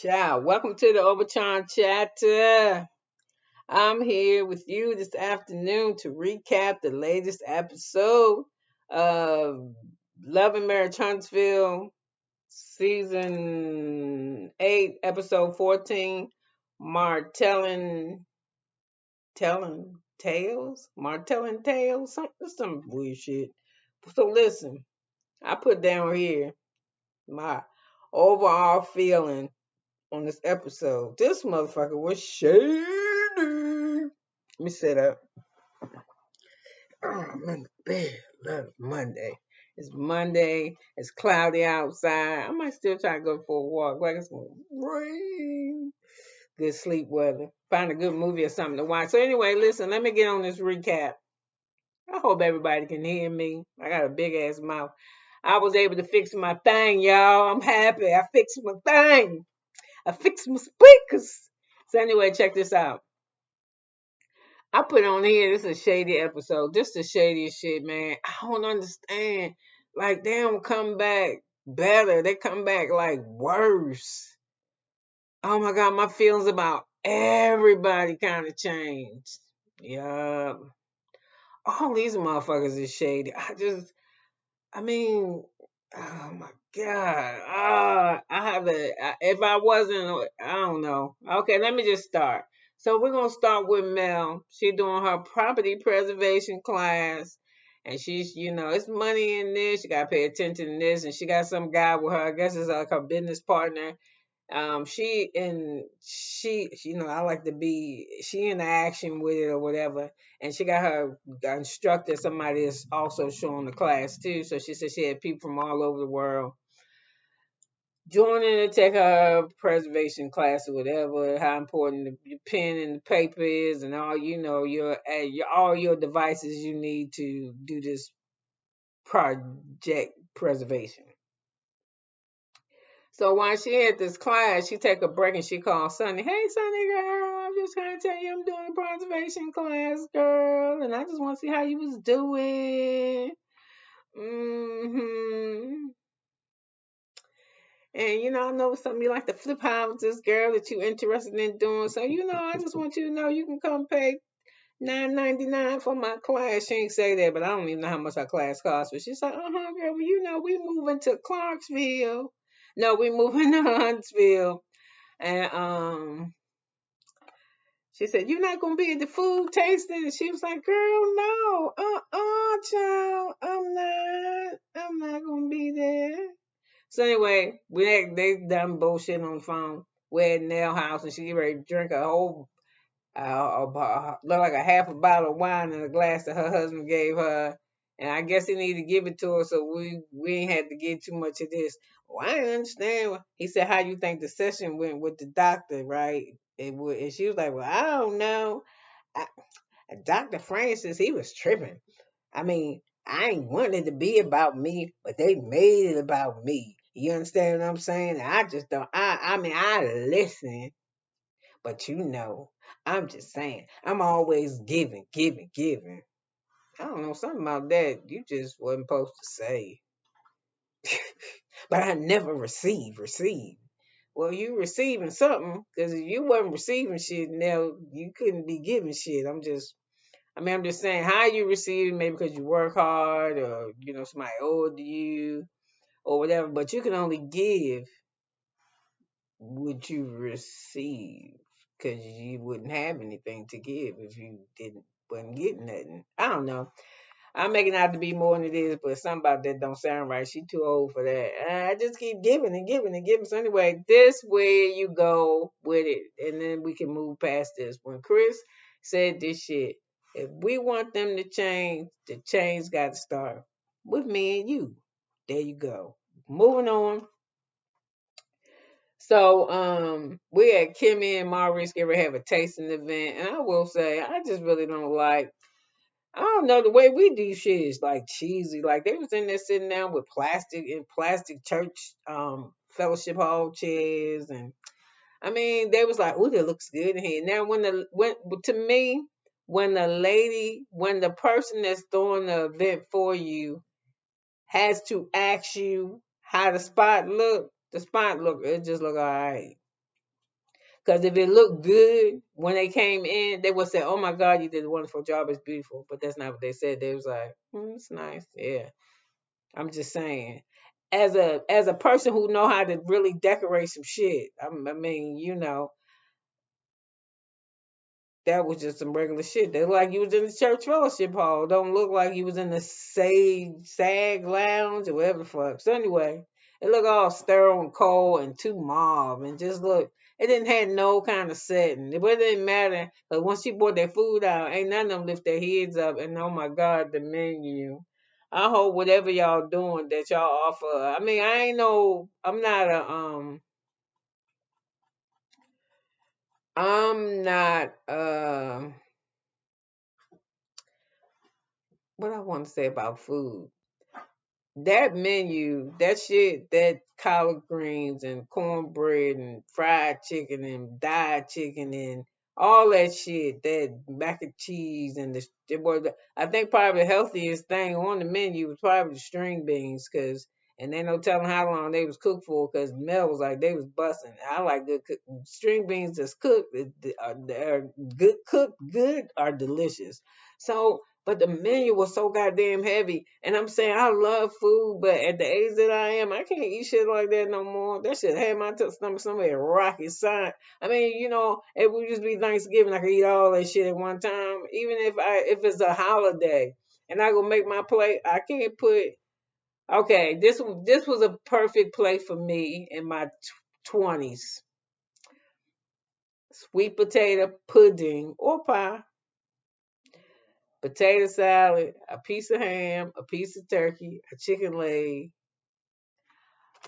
Ciao. Welcome to the Obachanchatter. I'm here with you this afternoon to recap the latest episode of Love and Marriage Huntsville, season 8, episode 14, Martelling telling tales, Martelling tales, some weird shit. So listen, I put down here my overall feeling on this episode. This motherfucker was shady. Let me set up. Oh, I'm in the bed. Love Monday. It's Monday. It's cloudy outside. I might still try to go for a walk. Like it's gonna rain. Good sleep weather. Find a good movie or something to watch. So anyway, listen. Let me get on this recap. I hope everybody can hear me. I got a big ass mouth. I was able to fix my thing, y'all. I'm happy. I fixed my thing. I fixed my speakers. So anyway, check this out. I put on here, this is a shady episode. This is the shadiest shit, man. I don't understand. Like, they don't come back better. They come back like worse. Oh my God, my feelings about everybody kind of changed. Yeah. All these motherfuckers is shady. I mean, oh my God. I have if I wasn't, I don't know. Okay, let me just start. So we're going to start with Mel. She doing her property preservation class. And she's, it's money in this. She got to pay attention to this. And she got some guy with her. I guess it's like her business partner. I like to be, she in the action with it or whatever. And she got her instructor, somebody that's also showing the class too. So she said she had people from all over the world joining to take her preservation class or whatever, how important the pen and the paper is and all, all your devices you need to do this project preservation. So while she had this class, she take a break and she called Sunny. Hey, Sunny girl, I'm just trying to tell you I'm doing a preservation class, girl, and I just want to see how you was doing. Mm-hmm. And I know something you like to flip houses, girl, that you interested in doing. So I just want you to know you can come pay $9.99 for my class. She ain't say that, but I don't even know how much our class costs. But she's like, girl, well, we moving to Clarksville. No, we moving to Huntsville. And she said, "You're not gonna be at the food tasting." And she was like, "Girl, no, child, I'm not gonna be there." So anyway, they done bullshit on the phone. We're at Nell house, and she get ready to drink a whole, look like a half a bottle of wine in a glass that her husband gave her. And I guess he needed to give it to her, so we ain't had to get too much of this. Well, I didn't understand. He said, "How you think the session went with the doctor, right?" And she was like, "Well, I don't know. I, Dr. Francis, he was tripping. I mean, I ain't wanting it to be about me, but they made it about me. You understand what I'm saying? I just don't. I mean, I listen, but I'm just saying, I'm always giving, giving, giving. I don't know, something about that you just wasn't supposed to say. But I never receive. Well, you receiving something, because if you wasn't receiving shit, now you couldn't be giving shit. I'm just saying, how you receive it, maybe because you work hard or, somebody owed you or whatever, but you can only give what you receive because you wouldn't have anything to give if you wasn't getting nothing. I don't know. I'm making out to be more than it is, but something about that don't sound right. She too old for that. I just keep giving and giving and giving. So anyway, this where you go with it, and then we can move past this. When Chris said this shit, if we want them to change, the change got to start with me and you. There you go. Moving on. So we had Kimmi and Maurice get ready to have a tasting event, and I will say I just really don't like. I don't know, the way we do shit is like cheesy. Like they was in there sitting down with plastic church fellowship hall chairs, and I mean they was like, "Oh, that looks good in here." Now when to me, when the person that's throwing the event for you has to ask you how the spot look, it just look all right. Because if it looked good when they came in, they would say, "Oh my God, you did a wonderful job. It's beautiful." But that's not what they said. They was like, "It's nice." Yeah, I'm just saying. As a person who know how to really decorate some shit, I mean, that was just some regular shit. They look like you was in the church fellowship hall. Don't look like you was in the SAG lounge or whatever the fuck. So anyway, it looked all sterile and cold and too mauve and just look. It didn't have no kind of setting. But it didn't matter because once she brought their food out, ain't none of them lift their heads up. And oh my God, the menu. I hope whatever y'all doing that y'all offer. I mean, I ain't no. I'm not. What I want to say about food. That menu, that shit, that collard greens and cornbread and fried chicken and dyed chicken and all that shit, that mac and cheese and it was, I think probably the healthiest thing on the menu was probably the string beans, cause and they no telling how long they was cooked for, cause Mel was like they was busting. I like good string beans that's cooked, they're good cooked, good are delicious. So but the menu was so goddamn heavy. And I'm saying I love food, but at the age that I am, I can't eat shit like that no more. That shit had my stomach somewhere rocky side. I mean, it would just be Thanksgiving. I could eat all that shit at one time. Even if it's a holiday and I go make my plate, I can't put okay, this was a perfect plate for me in my 20s. Sweet potato pudding or pie, potato salad, a piece of ham, a piece of turkey, a chicken leg,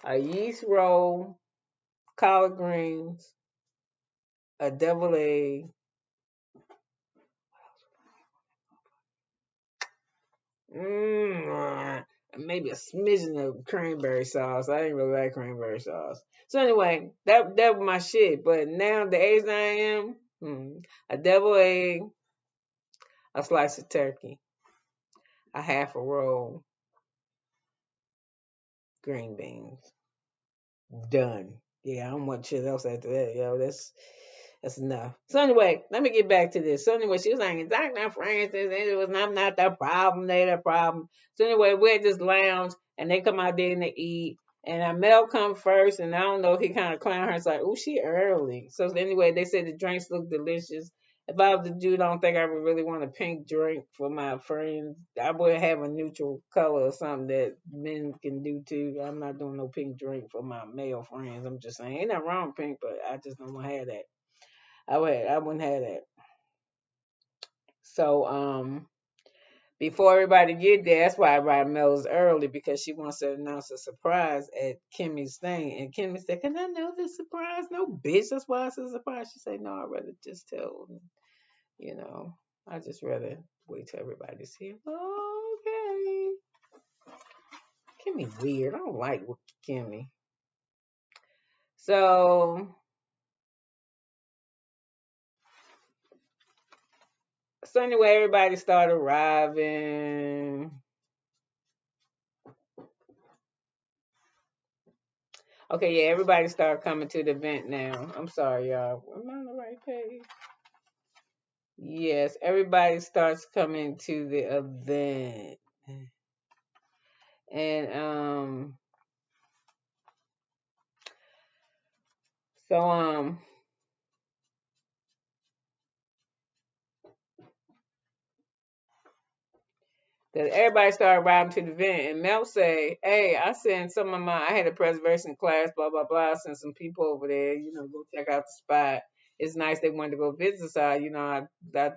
a yeast roll, collard greens, a deviled egg, maybe a smidgen of cranberry sauce. I didn't really like cranberry sauce. So anyway, that was my shit. But now the age I am, a deviled egg, a slice of turkey, a half a roll, green beans. Done. Yeah, I don't want shit else after that, yo. That's enough. So anyway, let me get back to this. So anyway, she was like, "It's not Francis, and it was not the problem. They the problem." So anyway, we're at this lounge, and they come out there and they eat. And Mel come first, and I don't know if he kind of clown her. It's like, "Oh, she early." So anyway, they said the drinks look delicious. If I was the dude, I don't think I would really want a pink drink for my friends. I would have a neutral color or something that men can do too. I'm not doing no pink drink for my male friends. I'm just saying, ain't nothing wrong with pink, but I just don't want to have that. I wouldn't have that. So before everybody get there, that's why I write Mel's early because she wants to announce a surprise at Kimmy's thing. And Kimmy said, "Can I know the surprise?" No, bitch. That's why it's a surprise. She said, "No, I'd rather just tell them, you know, I just rather wait till everybody's here." Okay. Kimmy weird. I don't like Kimmy. So anyway, everybody started arriving. Okay, yeah, everybody started coming to the event now. I'm sorry, y'all. Am I on the right page? Yes, everybody starts coming to the event. And so that everybody started riding to the event, and Mel say, "Hey, I had a preservation class, blah blah blah. I sent some people over there, go check out the spot. It's nice they wanted to go visit the side. I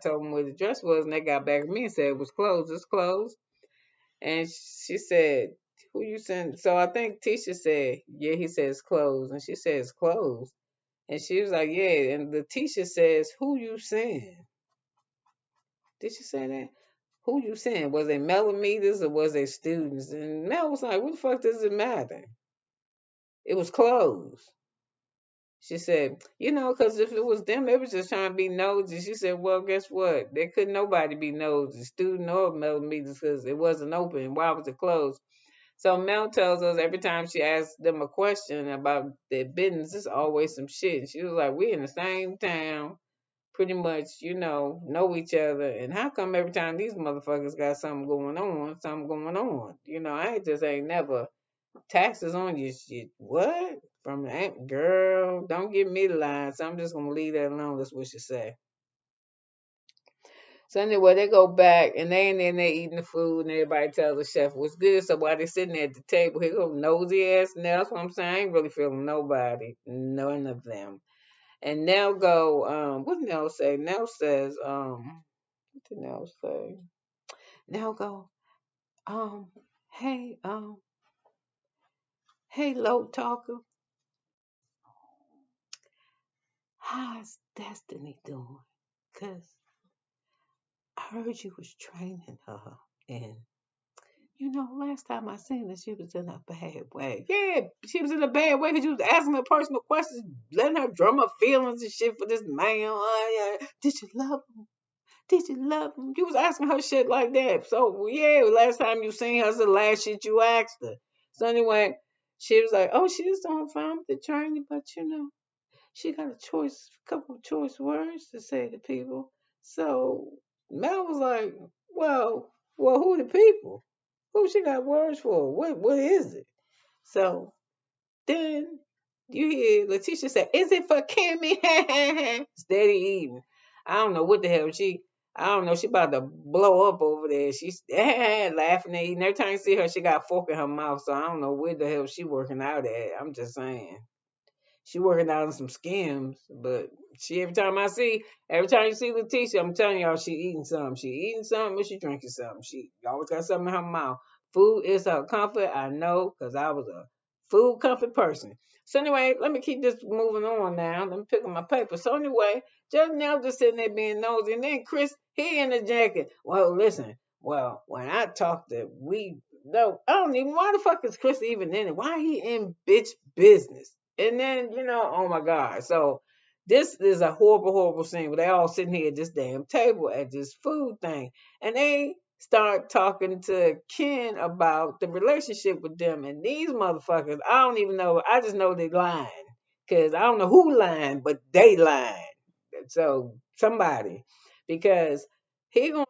told them where the dress was, and they got back to me and said it was closed. It's closed." And she said, "Who you send?" So I think Teasha said, "Yeah." He said it's closed, and she said it's closed, and she was like, "Yeah." And the Teasha says, "Who you send?" Did she say that? Who you send? Was it millimeters or was it students? And Mel was like, "What the fuck does it matter? It was closed." She said, because if it was them, they was just trying to be nosy. She said, "Well, guess what? There couldn't nobody be nosy, student or millimeters, because it wasn't open. Why was it closed?" So Mel tells us every time she asks them a question about their business, it's always some shit. She was like, "We in the same town, pretty much, know each other. And how come every time these motherfuckers got something going on, something going on? I just ain't never taxes on your shit. What? From the girl, don't give me the line. So I'm just gonna leave that alone. That's what she say. So anyway, they go back and they in there and they eating the food and everybody tells the chef what's good. So while they sitting there at the table, here go nosy ass. And that's what I'm saying. I ain't really feeling nobody, none of them. And Nell go, what Nell say? Nell says, what did Nell say? Nell go, um, hey, hey, low talker, how's Destiny doing? 'Cause I heard you was training her, and last time I seen her, she was in a bad way. Yeah, she was in a bad way because you was asking her personal questions, letting her drum her feelings and shit for this man. Oh, yeah. Did you love him? Did you love him? You was asking her shit like that. So yeah, last time you seen her, the last shit you asked her. So anyway, she was like, "Oh, she's doing fine with the training, but she got couple of choice words to say to people." So Mel was like, "Well, who the people? Who she got words for? What is it?" So then you hear Letitia say, "Is it for Kimmy?" Steady eating. I don't know what the hell she. I don't know. She about to blow up over there. She's laughing and eating. Every time you see her, she got a fork in her mouth. So I don't know where the hell she working out at. I'm just saying. She working out on some skims, but every time you see Letitia, I'm telling y'all, she eating something. She eating something and she drinking something. She always got something in her mouth. Food is her comfort. I know, cause I was a food comfort person. So anyway, let me keep this moving on now. Let me pick up my paper. So anyway, just now just sitting there being nosy, and then Chris, he in the jacket. Well, listen. Well, when I talked to no, I don't even. Why the fuck is Chris even in it? Why he in bitch business? And then, oh my God. So this is a horrible, horrible scene where they all sitting here at this damn table at this food thing. And they start talking to Ken about the relationship with them. And these motherfuckers, I don't even know. I just know they lying. Because I don't know who lying, but they lying. So somebody. Because he gonna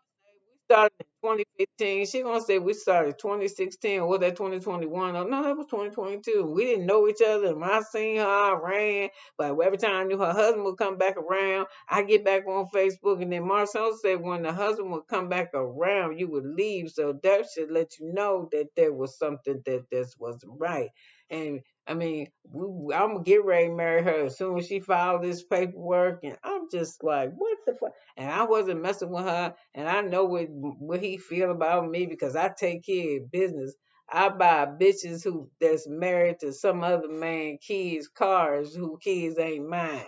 started in 2015. She gonna say we started 2016 or was that 2021? Oh no, that was 2022. We didn't know each other. And when I seen her, I ran. But every time I knew her husband would come back around, I get back on Facebook. And then Marcel said when the husband would come back around, you would leave. So that should let you know that there was something that this wasn't right. And I mean, I'm gonna get ready to marry her as soon as she filed this paperwork. And I'm just like, what the fuck? And I wasn't messing with her, and I know what he feel about me because I take care of business. I buy bitches who that's married to some other man, kids, cars who kids ain't mine.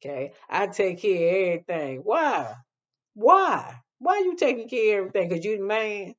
Okay, I take care of everything. Why? Why? Why you taking care of everything? Cause you the man.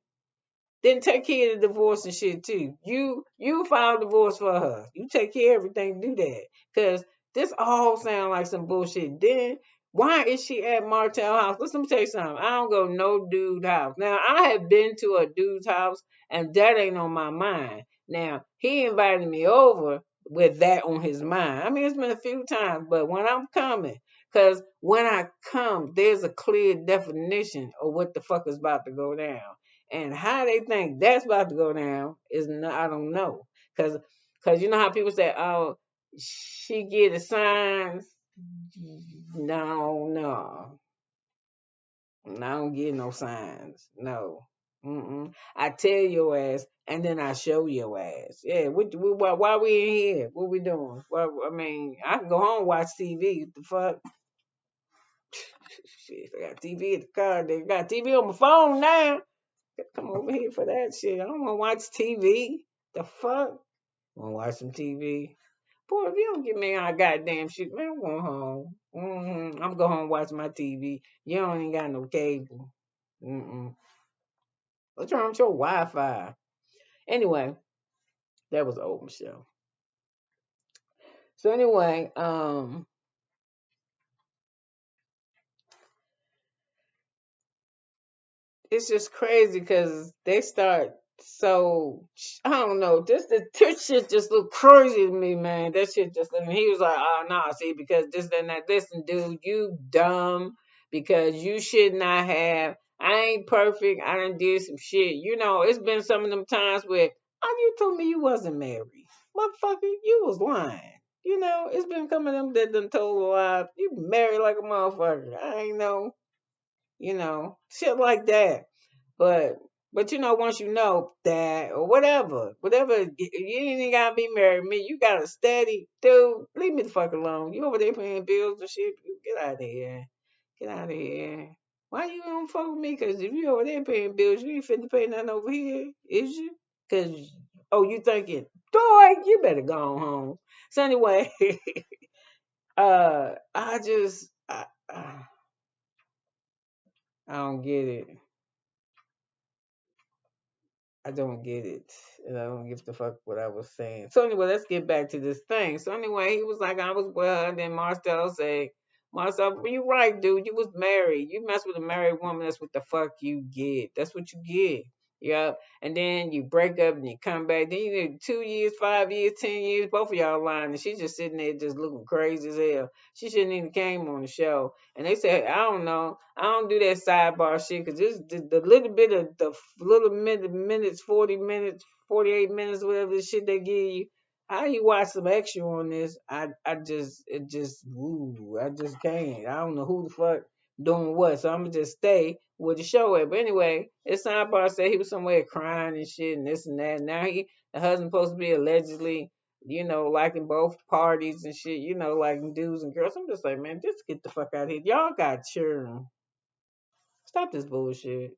Then take care of the divorce and shit too. You file divorce for her. You take care of everything. Do that. Cause this all sound like some bullshit. Then why is she at Martell house? Listen, let me tell you something. I don't go no dude house. Now I have been to a dude's house and that ain't on my mind. Now he invited me over with that on his mind. I mean it's been a few times, but when I'm coming, cause when I come, there's a clear definition of what the fuck is about to go down. And how they think that's about to go down is not, I don't know. Cause you know how people say, oh, she get the signs. No, no. I don't get no signs. No. Mm-mm. I tell your ass and then I show your ass. Yeah, why we in here? What we doing? Well, I mean, I can go home and watch TV. What the fuck? Shit, I got TV at the car. They got TV on my phone now. Come over here for that shit. I don't want to watch TV. The fuck? Want to watch some TV? Boy, if you don't get me on goddamn shit, man, I'm going home. I'm going home and watch my TV. You don't even got no cable. Mm-mm. What's wrong with your Wi-Fi? Anyway, that was old Michelle. So anyway, it's just crazy because they start So I don't know. This shit just look crazy to me, man. That shit just. And he was like, "Oh no, see, because this and that. Listen, dude, you dumb because you should not have. I ain't perfect. I done did some shit. You know, it's been some of them times where, oh, you told me you wasn't married, motherfucker. You was lying. You know, it's been coming them that done told a lie. You married like a motherfucker. I ain't know. You know, shit like that. But once you know that or whatever, you ain't even gotta be married. Me, you gotta steady, dude. Leave me the fuck alone. You over there paying bills and shit. Get out of here. Get out of here. Why you don't fuck with me? Cause if you over there paying bills, you ain't finna pay nothing over here, is you? Cause you thinking, boy, you better go on home. So anyway, I just I don't get it. I don't get it. And I don't give the fuck what I was saying. So anyway, let's get back to this thing. So anyway, he was like, I was well, and then Marcel say, Marcel, you right, dude. You was married. You mess with a married woman, that's what the fuck you get. That's what you get. Yeah. And then you break up and you come back. Then you get 2 years, 5 years, 10 years, both of y'all lying. And she's just sitting there just looking crazy as hell. She shouldn't even came on the show. And they said, I don't know. I don't do that sidebar shit because this the little bit of the little minutes, 40 minutes, 48 minutes, whatever the shit they give you. How you watch some extra on this? I just can't. I don't know who the fuck doing what, so I'm gonna just stay with the show at. But anyway, his sidebar said he was somewhere crying and shit and this and that. Now the husband supposed to be allegedly, liking both parties and shit, liking dudes and girls. I'm just like, man, just get the fuck out of here. Y'all got children. Stop this bullshit.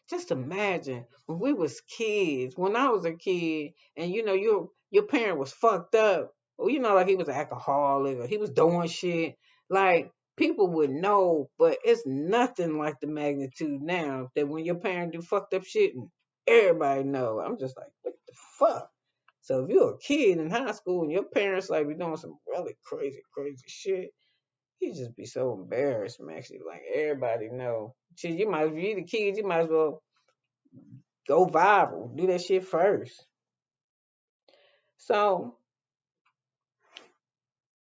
Just imagine when we was kids, when I was a kid, and your parent was fucked up, or like he was an alcoholic or he was doing shit. Like people would know, but it's nothing like the magnitude now that when your parent do fucked up shit and everybody know. I'm just like, what the fuck? So if you're a kid in high school and your parents like be doing some really crazy, crazy shit, you just be so embarrassed, man. Actually, like everybody know. Shit, you might be the kids. You might as well go viral. Do that shit first. So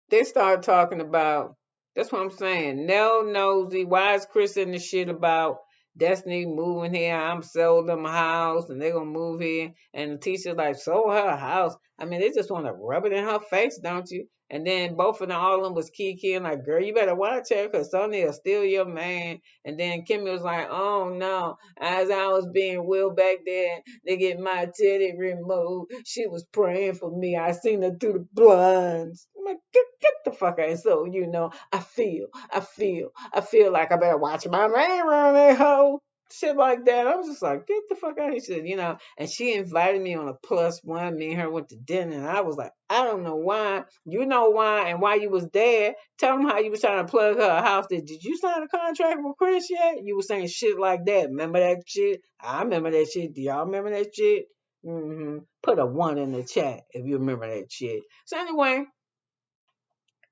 they started talking about. That's what I'm saying. Nell nosy. Why is Chris in the shit about Destiny moving here? I'm sold them a house and they're gonna move here. And the teacher's like, sold her a house. I mean, they just want to rub it in her face, don't you? And then both of them, all of them was kikiing like, girl, you better watch her because Sonny will steal your man. And then Kimmy was like, oh no, as I was being willed back there to get my titty removed, she was praying for me. I seen her through the blinds. I'm like, get the fuck out. So, I feel like I better watch my man around that hoe. Shit like that. I was just like, get the fuck out of here. She said, and she invited me on a plus one. Me and her went to dinner, and I was like, I don't know why. You know why and why you was there. Tell them how you was trying to plug her a house. Did you sign a contract with Chris yet? You was saying shit like that. Remember that shit? I remember that shit. Do y'all remember that shit? Put a one in the chat if you remember that shit. So anyway,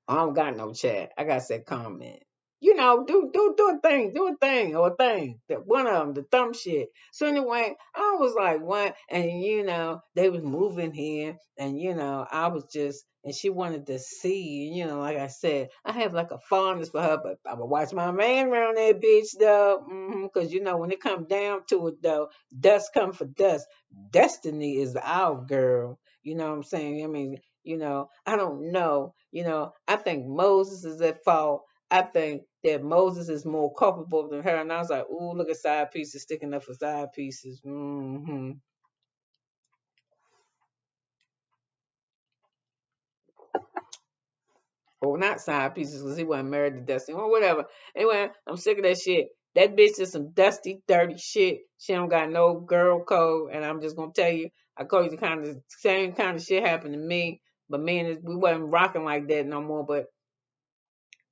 I don't got no chat. I got that comment. Do a thing, or a thing. That one of them, the thumb shit. So anyway, I was like, what? And they was moving here, and I was just, and she wanted to see. Like I said, I have like a fondness for her, but I'm gonna watch my man around that bitch though, because when it come down to it though, dust come for dust. Destiny is our girl. You know what I'm saying? I mean, I don't know. I think Moses is at fault. I think that Moses is more culpable than her. And I was like, ooh, look at side pieces sticking up for side pieces. Or not side pieces because he wasn't married to Dusty or whatever. Anyway, I'm sick of that shit. That bitch is some dusty, dirty shit. She don't got no girl code. And I'm just going to tell you, I told you the same kind of shit happened to me. But me and we wasn't rocking like that no more. But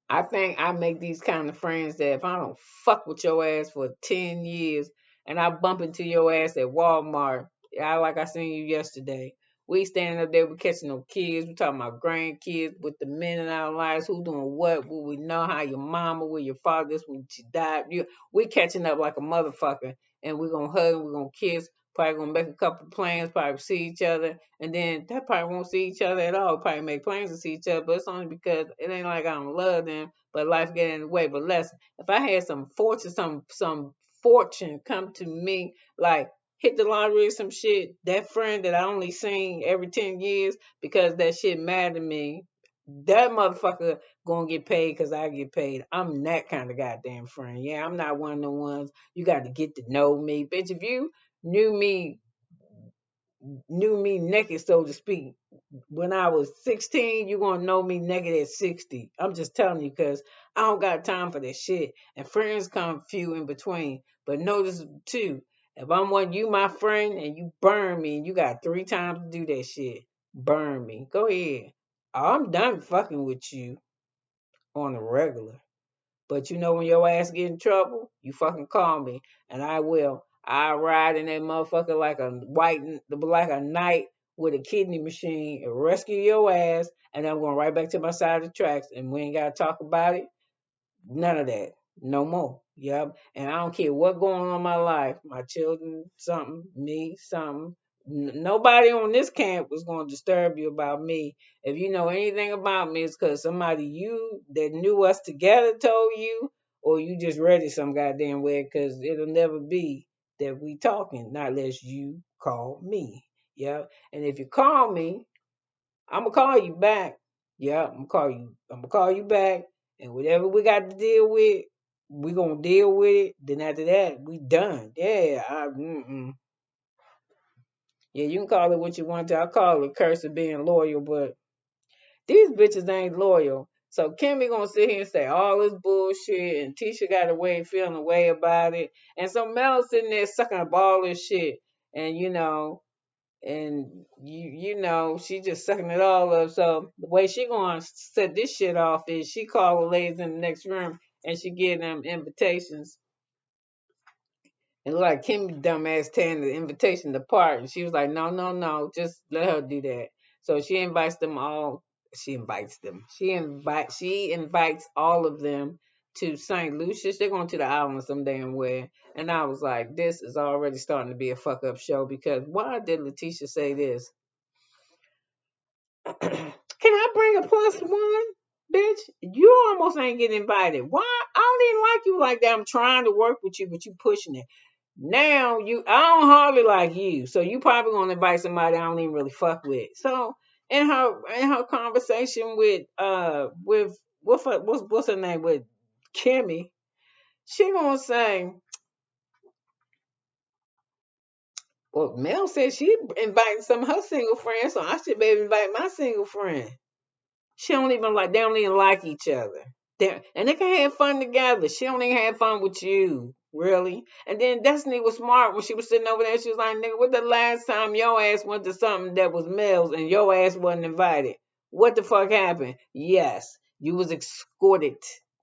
I think I make these kind of friends that if I don't fuck with your ass for 10 years and I bump into your ass at Walmart, like I seen you yesterday. We standing up there, we catching no kids, we talking about grandkids with the men in our lives, who doing what, will we know how your mama, where your father, this when she died. We catching up like a motherfucker. and we're gonna hug and we're gonna kiss. Probably gonna make a couple plans, probably see each other, and then that probably won't see each other at all. Probably make plans to see each other, but it's only because it ain't like I don't love them, but life getting in the way. But listen, if I had some fortune come to me, like hit the lottery or some shit, that friend that I only seen every 10 years because that shit mad to me, that motherfucker gonna get paid because I get paid. I'm that kind of goddamn friend. Yeah, I'm not one of the ones you got to get to know me, bitch. If you knew me knew me naked, so to speak, when I was 16, you gonna know me naked at 60. I'm just telling you, cause I don't got time for that shit. And friends come few in between. But notice too, if I'm one you my friend and you burn me and you got 3 times to do that shit, burn me. Go ahead. I'm done fucking with you on a regular. But you know when your ass get in trouble, you fucking call me, and I will. I ride in that motherfucker like a knight with a kidney machine and rescue your ass, and I'm going right back to my side of the tracks, and we ain't gotta talk about it. None of that. No more. Yep. And I don't care what going on in my life. My children, something, me, something. Nobody on this camp was going to disturb you about me. If you know anything about me, it's because somebody you that knew us together told you, or you just read it some goddamn way, because it'll never be that we talking, not unless you call me. Yep. And if you call me, I'm gonna call you back. Yeah, I'm gonna call you. I'm gonna call you back, and whatever we got to deal with, we gonna deal with it. Then after that, we done. Yeah, yeah. You can call it what you want to. I call it curse of being loyal, but these bitches ain't loyal. So Kimmi gonna sit here and say all this bullshit, and Teasha got a way feeling a way about it, and so Mel sitting there sucking up all this shit, and and you know she just sucking it all up. So the way she gonna set this shit off is she call the ladies in the next room and she give them invitations. And like Kimmy dumbass tearing the invitation apart, and she was like, no, no, no, just let her do that. So she invites them all. She invites them. She invites all of them to St. Lucia's. They're going to the island some damn way. And I was like, this is already starting to be a fuck up show, because why did Letitia say this? Can I bring a plus one? Bitch, you almost ain't getting invited. Why? I don't even like you like that. I'm trying to work with you, but you pushing it. Now I don't hardly like you, so you probably gonna invite somebody I don't even really fuck with. So in her conversation with what's her name, with Kimmi, she gonna say, well, Mel said she invited some of her single friends, so I should maybe invite my single friend. She don't even like they don't even like each other. And they can have fun together. She don't even have fun with you. Really? And then Destiny was smart when she was sitting over there. She was like, nigga, what the last time your ass went to something that was Mel's and your ass wasn't invited? What the fuck happened? Yes, you was escorted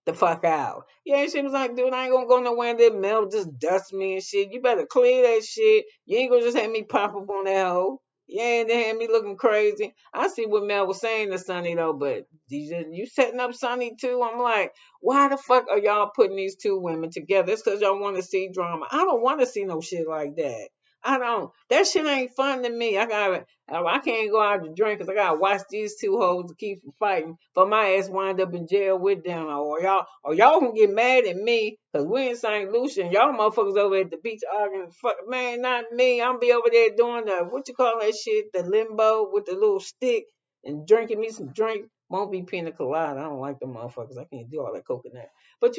the fuck out. Yeah, she was like, dude, I ain't gonna go nowhere that Mel just dust me and shit. You better clear that shit. You ain't gonna just have me pop up on that hoe. Yeah, and they had me looking crazy. I see what Mel was saying to Sonny though, but you setting up Sonny too. I'm like, why the fuck are y'all putting these two women together? It's because y'all want to see drama. I don't want to see no shit like that. I don't. That shit ain't fun to me. I can't go out to drink because I gotta watch these two hoes to keep from fighting. For my ass wind up in jail with them, or y'all can get mad at me because we in St. Lucia and y'all motherfuckers over at the beach arguing. Fuck, man, not me. I'm be over there doing the what you call that shit, the limbo with the little stick and drinking me some drink. Won't be pina colada. I don't like them motherfuckers. I can't do all that coconut. But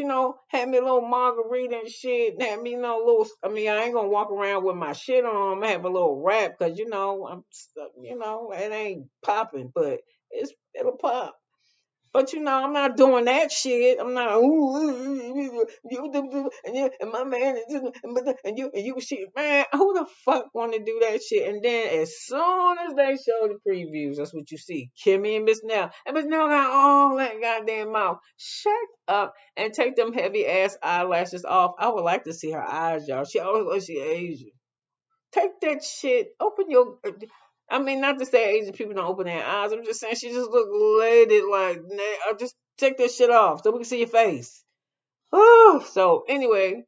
had me a little margarita and shit. Had me a little. I mean, I ain't gonna walk around with my shit on. I'm gonna have a little wrap because it ain't popping, but it'll pop. But I'm not doing that shit. I'm not. And my man is and you shit, man. Who the fuck want to do that shit? And then as soon as they show the previews, that's what you see. Kimmi and Miss Nell, and Miss Nell got all that goddamn mouth. Shut up and take them heavy ass eyelashes off. I would like to see her eyes, y'all. She always looks she Asian. Take that shit. Open your. I mean, not to say Asian people don't open their eyes. I'm just saying she just look lady like. Just take that shit off so we can see your face. Oh, so anyway,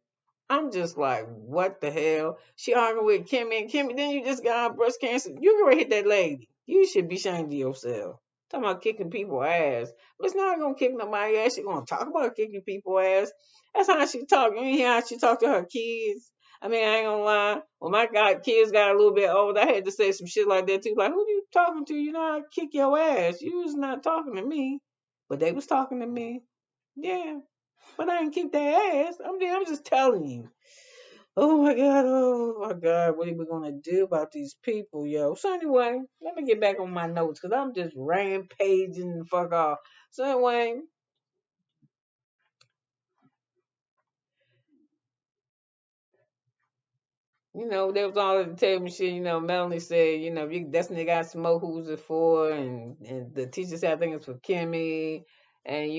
I'm just like, what the hell? She arguing with Kimmi and Kimmi. Then you just got breast cancer. You can hit that lady. You should be ashamed of yourself. Talking about kicking people ass. But it's not gonna kick nobody ass. She gonna talk about kicking people ass. That's how she talk. You hear how she talk to her kids. I mean, I ain't gonna lie. When my kids got a little bit old, I had to say some shit like that too. Like, who you talking to? You know, I kick your ass. You was not talking to me, but they was talking to me. Yeah, but I didn't kick their ass. I'm just telling you. Oh my God, what are we gonna do about these people, yo? So anyway, let me get back on my notes because I'm just rampaging the fuck off. So anyway, there was all the table shit. Melanie said, if you Destiny got smoke, who's it for? And the teacher said, I think it's for Kimmi. And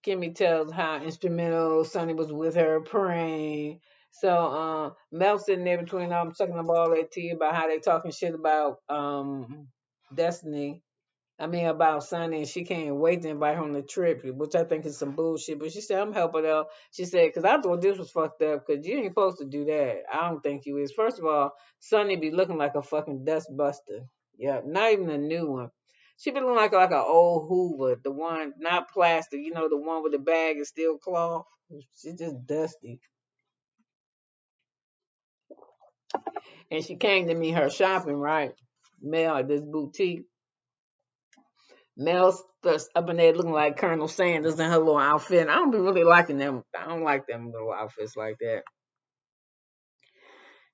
Kimmi tells how instrumental Sonny was with her praying. So Mel sitting there between them, sucking up all that tea about how they talking shit about Destiny. I mean, about Sunny, and she can't wait to invite her on the trip, which I think is some bullshit. But she said, I'm helping her. She said, because I thought this was fucked up, because you ain't supposed to do that. I don't think you is. First of all, Sunny be looking like a fucking dust buster. Yeah, not even a new one. She be looking like an old Hoover, the one, not plastic, the one with the bag is still cloth. She's just dusty. And she came to me, her shopping, right? Mel at this boutique. Mel's up in there looking like Colonel Sanders in her little outfit. I don't be really liking them. I don't like them little outfits like that.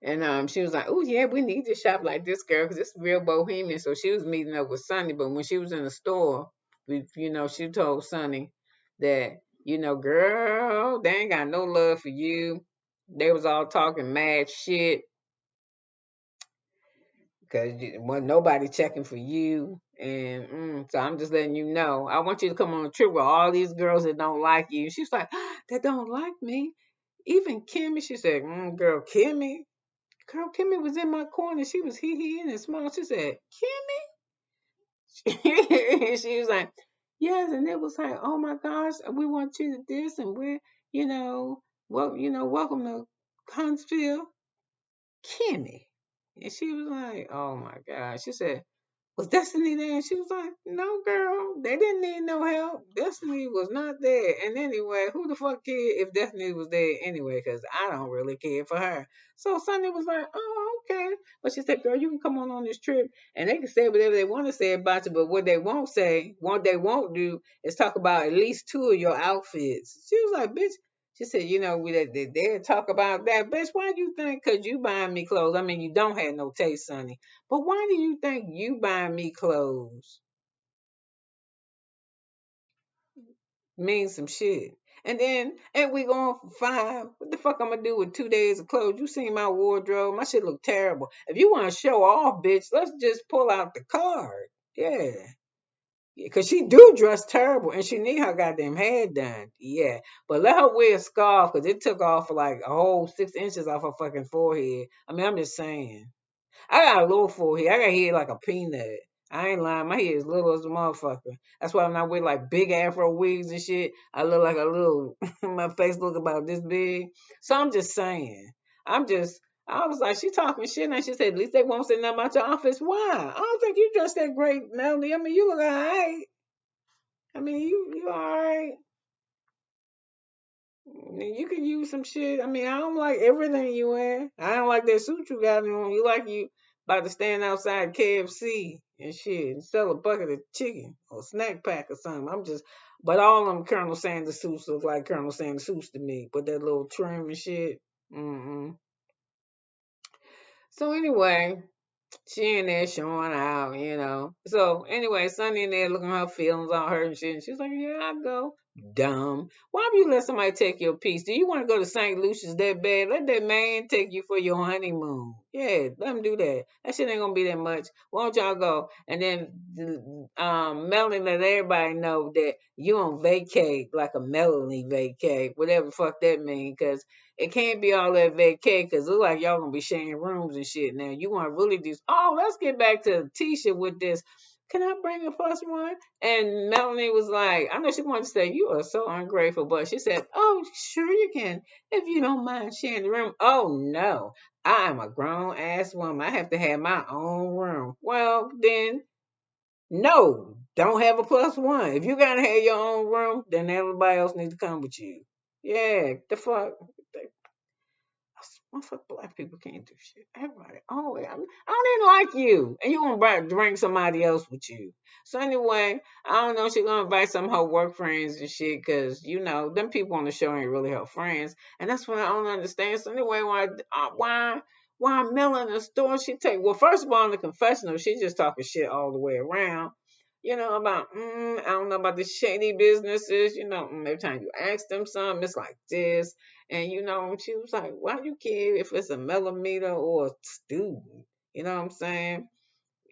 And she was like, "Oh yeah, we need to shop like this girl because it's real bohemian." So she was meeting up with Sonny, but when she was in the store, she told Sonny that, girl, they ain't got no love for you. They was all talking mad shit because wasn't nobody checking for you. And so I'm just letting you know. I want you to come on a trip with all these girls that don't like you. She's like, that don't like me. Even Kimmi, she said, girl, Kimmi. Girl, Kimmi was in my corner. She was hee and small. She said, Kimmi? She was like, yes. And it was like, oh my gosh, we want you to this. And we're, you know, welcome to Huntsville. Kimmi. And she was like, oh my God. She said, was Destiny there? And she was like, no, girl, they didn't need no help. Destiny was not there. And anyway, who the fuck cared if Destiny was there anyway? Because I don't really care for her. So Sunday was like, oh, okay. But she said, girl, you can come on this trip and they can say whatever they want to say about you. But what they won't say, what they won't do is talk about at least two of your outfits. She was like, bitch. She said, they talk about that. Bitch, why do you think? Because you buying me clothes. I mean, you don't have no taste, Sonny. But why do you think you buying me clothes means some shit? And we going for 5. What the fuck I'm gonna do with 2 days of clothes? You seen my wardrobe? My shit look terrible. If you want to show off, bitch, let's just pull out the card. Yeah. Cause she do dress terrible and she need her goddamn hair done. Yeah. But let her wear a scarf because it took off for like a whole 6 inches off her fucking forehead. I mean, I'm just saying. I got a little forehead. I got hair like a peanut. I ain't lying. My hair is little as a motherfucker. That's why when I wear like big afro wigs and shit, I look like a little, my face look about this big. So I'm just saying. I was like, she talking shit and she said, at least they won't say nothing about your office. Why? I don't think you dressed that great, Melanie. I mean, you look all right. I mean, you all right. You can use some shit. I mean, I don't like everything you wear. I don't like that suit you got on. You like you about to stand outside KFC and shit and sell a bucket of chicken or snack pack or something. But all them Colonel Sanders suits look like Colonel Sanders suits to me. With that little trim and shit. Mm-mm. So anyway, she in there showing out. So anyway, Sunny in there looking at her feelings on her and shit. And she's like, yeah, I'll go. Dumb. Why would you let somebody take your piece? Do you want to go to St. Lucia's that bad? Let that man take you for your honeymoon. Yeah, let him do that. That shit ain't gonna be that much. Why don't y'all go? And then Melanie let everybody know that you on vacate like a Melanie vacate, whatever the fuck that mean, because it can't be all that vacay because it look like y'all gonna be sharing rooms and shit now. You want to really do? Oh, let's get back to Teasha with this. can I bring a plus one? And Melanie was like, I know she wanted to say, you are so ungrateful, but she said, oh, sure you can, if you don't mind sharing the room. Oh, no, I'm a grown ass woman. I have to have my own room. Well, then, no, don't have a plus one. If you gotta have your own room, then everybody else needs to come with you. Yeah, the fuck. Motherfucker, black people can't do shit. Everybody, always. I don't even like you, and you gonna bring somebody else with you. So anyway, I don't know. She gonna invite some of her work friends and shit, cause them people on the show ain't really her friends, and that's what I don't understand. So anyway, why Mel in the store? She take well, first of all, in the confessional, she just talking shit all the way around. About I don't know about the shady businesses. Every time you ask them something, it's like this. And she was like, why do you care if it's a millimeter or a student? You know what I'm saying?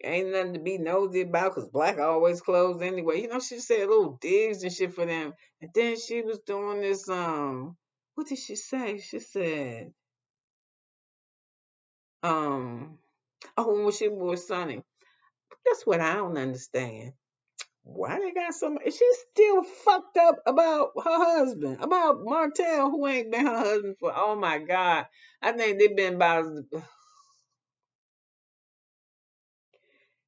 Ain't nothing to be nosy about because black always closed anyway. She said little digs and shit for them. And then she was doing this, what did she say? She said, um, oh, when she was Sunny. That's what I don't understand. Why they got so much? She's still fucked up about her husband, about Martell, who ain't been her husband for, oh my God. I think they've been about,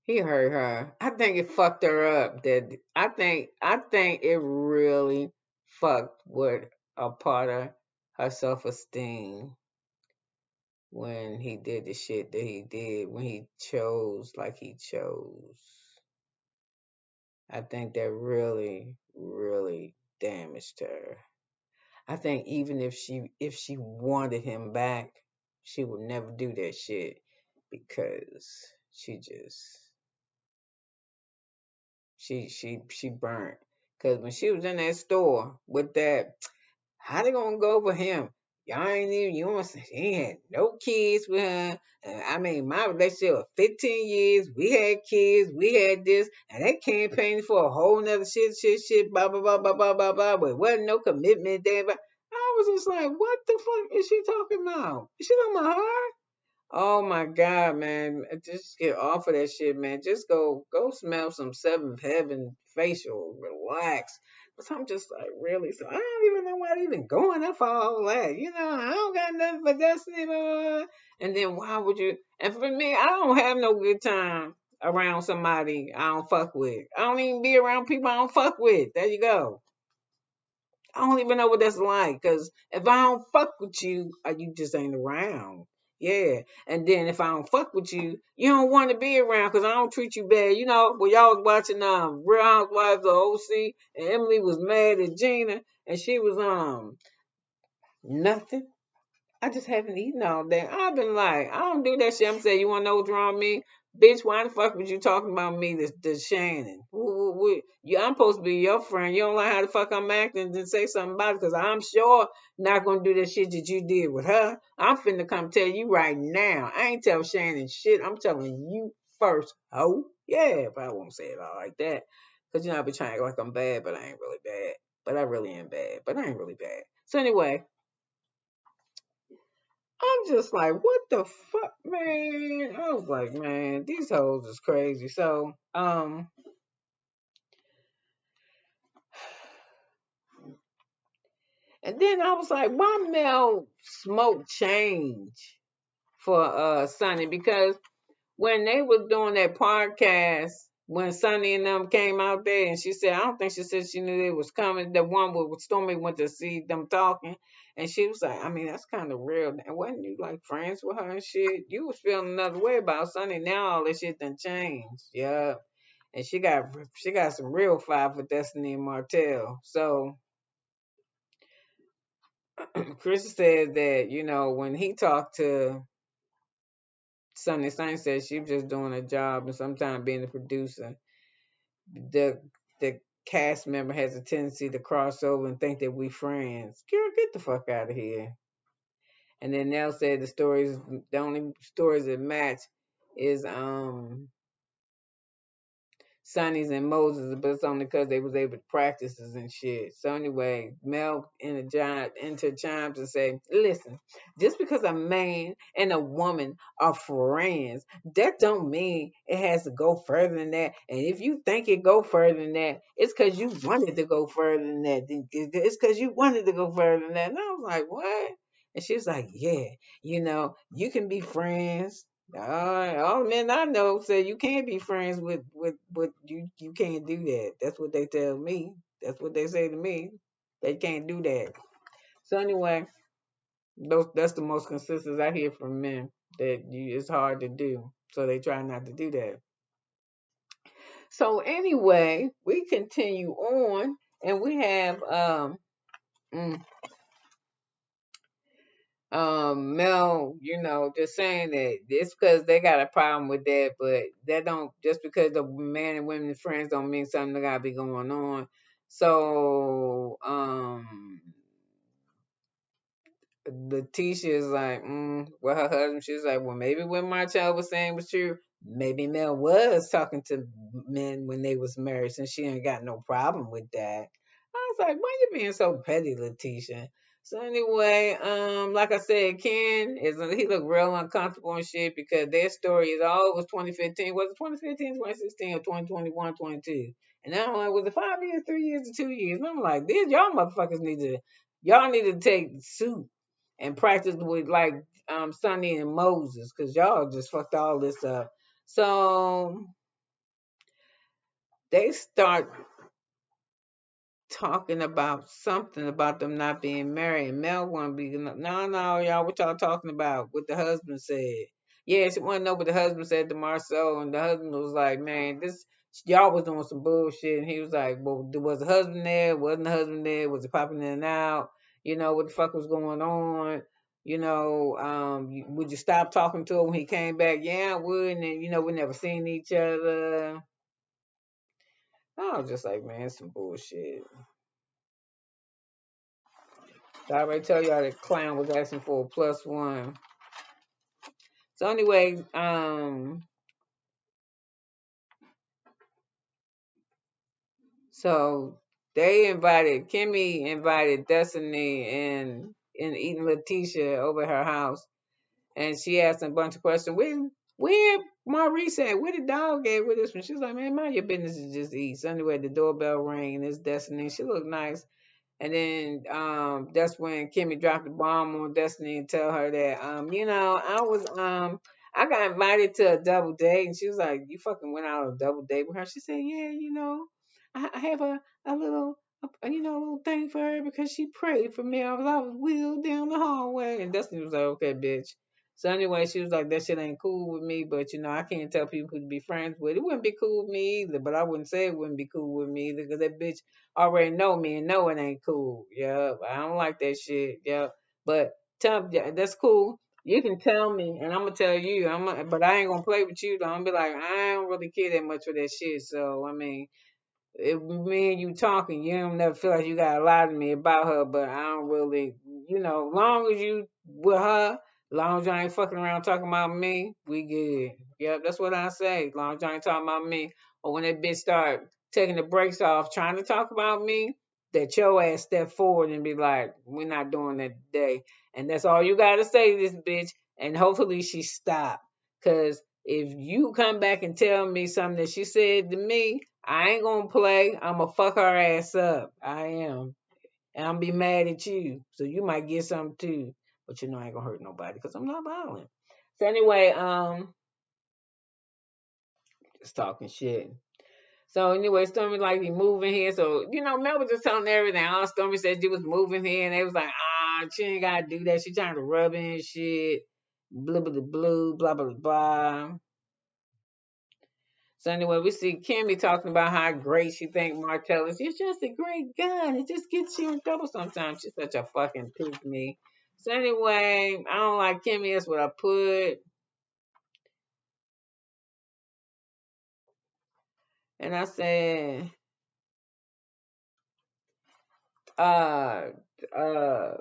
he hurt her. I think it fucked her up. That I think it really fucked with a part of her self esteem when he did the shit that he did, when he chose like he chose. I think that really, really damaged her. I think even if she wanted him back, she would never do that shit because she burnt. Cause when she was in that store with that, how they gonna go for him? Y'all ain't even you want he ain't had no kids with her. I mean, my relationship was 15 years. We had kids. We had this, and they campaigned for a whole nother shit, blah blah blah blah blah blah blah. But it wasn't no commitment there. But I was just like, what the fuck is she talking about? Is she talking about her? Oh my God, man. Just get off of that shit, man. Just go smell some seventh heaven facial. Relax. But I'm just like, really? So I don't even know why they even going up for all that. I don't got nothing for destiny. And then why would you? And for me, I don't have no good time around somebody I don't fuck with. I don't even be around people I don't fuck with. There you go. I don't even know what that's like. Cause if I don't fuck with you, you just ain't around. Yeah. And then if I don't fuck with you, you don't want to be around because I don't treat you bad. When y'all was watching Real Housewives of OC and Emily was mad at Gina and she was nothing. I just haven't eaten all day. I've been like, I don't do that shit. I'm saying, you want to know what's wrong with me? Bitch, why the fuck was you talking about me to Shannon? I'm supposed to be your friend. You don't like how the fuck I'm acting, then say something about it because I'm sure not going to do that shit that you did with her. I'm finna come tell you right now. I ain't tell Shannon shit. I'm telling you first, ho. Yeah, but I won't say it all like that. Because, I be trying to act like I'm bad, but I ain't really bad. But I really am bad. But I ain't really bad. So anyway, I'm just like, what the fuck, man? I was like, man, these hoes is crazy. So, and then I was like, why Mel smoke change for Sonny? Because when they was doing that podcast, when Sonny and them came out there, and she said, I don't think she said she knew it was coming. The one with Stormy went to see them talking, and she was like, I mean, that's kind of real. And wasn't you like friends with her and shit? You was feeling another way about Sonny. Now all this shit done changed. Yeah, and she got some real fire for Destiny and Martell. So Chris said that when he talked to Sonny, Sonny said she was just doing a job and sometimes being a producer. The cast member has a tendency to cross over and think that we friends. Girl, get the fuck out of here. And then Nell said the only stories that match is Sonny's and Moses, but it's only because they was able to practice and shit. So anyway, Mel interchimes and say, listen, just because a man and a woman are friends, that don't mean it has to go further than that. And if you think it go further than that, it's because you wanted to go further than that. It's because you wanted to go further than that. And I was like, what? And she was like, yeah, you can be friends. All the men I know say you can't be friends with you. You can't do that. That's what they tell me. That's what they say to me. They can't do that. So anyway, that's the most consistent I hear from men that it's hard to do. So they try not to do that. So anyway, we continue on, and we have mm, Mel, just saying that it's because they got a problem with that, but that don't just because the man and women friends don't mean something that gotta be going on. So the Teasha is like, well, her husband, she's like, well, maybe what Martell was saying was true. Maybe Mel was talking to men when they was married, since she ain't got no problem with that. I was like, why you being so petty, Letitia? So anyway, like I said, Ken he looked real uncomfortable and shit because their story is all was 2015. Was it 2015, 2016, or 2021, 22? And now I'm like, was it 5 years, 3 years, or 2 years? And I'm like, these y'all need to take suit and practice with like Sonny and Moses, because y'all just fucked all this up. So they start talking about something about them not being married. And Mel want to be no, y'all, what y'all talking about? What the husband said? Yeah, she want to know what the husband said to Marcel, and the husband was like, "Man, this y'all was doing some bullshit." And he was like, "Well, was the husband there? Wasn't the husband there? Was it popping in and out? What the fuck was going on?" Would you stop talking to him when he came back? Yeah, I would. And then, we never seen each other. I was just like, man, some bullshit. So I already tell y'all that clown was asking for a +1. So anyway, so Kimmi invited Destiny and eating Letitia over her house, and she asked a bunch of questions. Where Maurice at? Where the dog at with this one? She's like, man, mind your business and just eat. So anyway, the doorbell rang and it's Destiny. She looked nice. And then that's when Kimmi dropped the bomb on Destiny and tell her that I got invited to a double date, and she was like, you fucking went out on a double date with her. She said, yeah, I have a little a little thing for her because she prayed for me. I was wheeled down the hallway, and Destiny was like, okay, bitch. So anyway, she was like, that shit ain't cool with me, but I can't tell people who to be friends with. It wouldn't be cool with me either, but I wouldn't say it wouldn't be cool with me either because that bitch already know me and know it ain't cool. Yeah, I don't like that shit. Yeah, but yeah, that's cool. You can tell me, and I'm gonna tell you. But I ain't gonna play with you. Though. I'm gonna be like, I don't really care that much for that shit. So I mean, if me and you talking, you don't never feel like you gotta lie to me about her, but I don't really, long as you with her, long as you ain't fucking around talking about me, we good. Yep, that's what I say. Long as you ain't talking about me, or when that bitch start taking the brakes off, trying to talk about me, that your ass step forward and be like, we're not doing that today. And that's all you gotta say to this bitch, and hopefully she stop. Cause if you come back and tell me something that she said to me, I ain't gonna play. I'm gonna fuck her ass up. I am. And I'm be mad at you. So you might get something too. But I ain't gonna hurt nobody because I'm not violent. So anyway, just talking shit. So anyway, Stormy like he moving here. So, Mel was just telling everything. All Stormy said she was moving here and they was like, she ain't gotta do that. She trying to rub in shit. Blah blah blah blah blah blah. So anyway, we see Kimmi talking about how great she think Martell is. It's just a great gun. It just gets you in trouble sometimes. She's such a fucking pygmy. So anyway, I don't like Kimmi. That's what I put. And I said, uh, uh,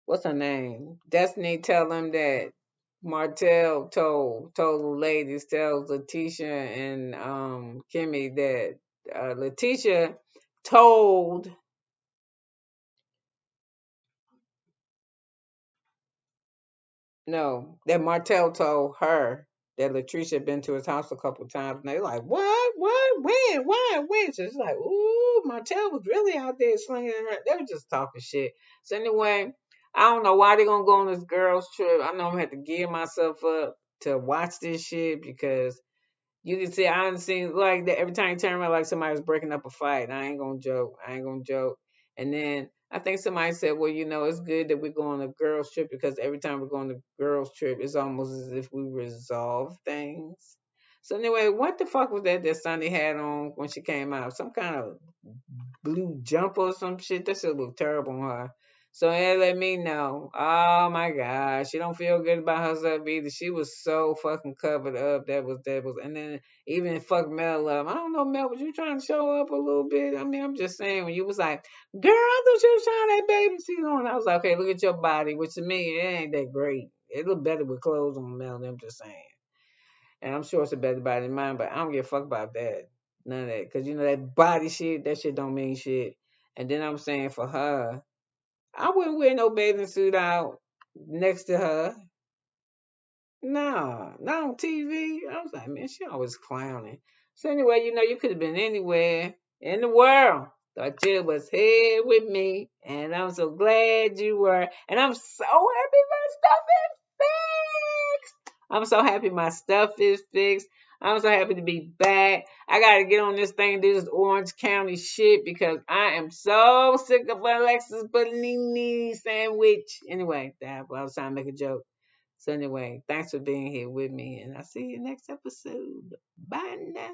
what's her name? Destiny tell them that. Martell told the ladies, tells Letitia and Kimmy that Letitia told no, that Martell told her that Latricia had been to his house a couple of times, and they like, what, when, why, when? So it's like, ooh, Martell was really out there slinging it around. They were just talking shit. So anyway, I don't know why they're gonna go on this girls trip. I know I'm gonna have to gear myself up to watch this shit because you can see I done seen like that every time you turn around like somebody's breaking up a fight. I ain't gonna joke. I ain't gonna joke. And then I think somebody said, well, it's good that we're going on a girls trip because every time we're going on a girls trip, it's almost as if we resolve things. So anyway, what the fuck was that Sunny had on when she came out? Some kind of blue jumper or some shit. That shit look terrible on her. So it let me know. Oh my god, she don't feel good about herself either. She was so fucking covered up. That was, and then even fuck Mel up. I don't know, Mel, was you trying to show up a little bit? I mean, I'm just saying when you was like, girl, I thought you was trying that baby suit on. I was like, okay, look at your body, which to me it ain't that great. It look better with clothes on, Mel. I'm just saying. And I'm sure it's a better body than mine, but I don't give a fuck about that. None of that. Cause that body shit, that shit don't mean shit. And then I'm saying for her, I wouldn't wear no bathing suit out next to her. Nah, not on TV. I was like, man, she always clowning. So anyway, you could have been anywhere in the world. Thought you was here with me, and I'm so glad you were. And I'm so happy my stuff is fixed. I'm so happy my stuff is fixed. I'm so happy to be back. I gotta get on this thing, do this Orange County shit because I am so sick of Alexis Bellini sandwich. Anyway, that I was trying to make a joke. So anyway, thanks for being here with me, and I'll see you next episode. Bye now.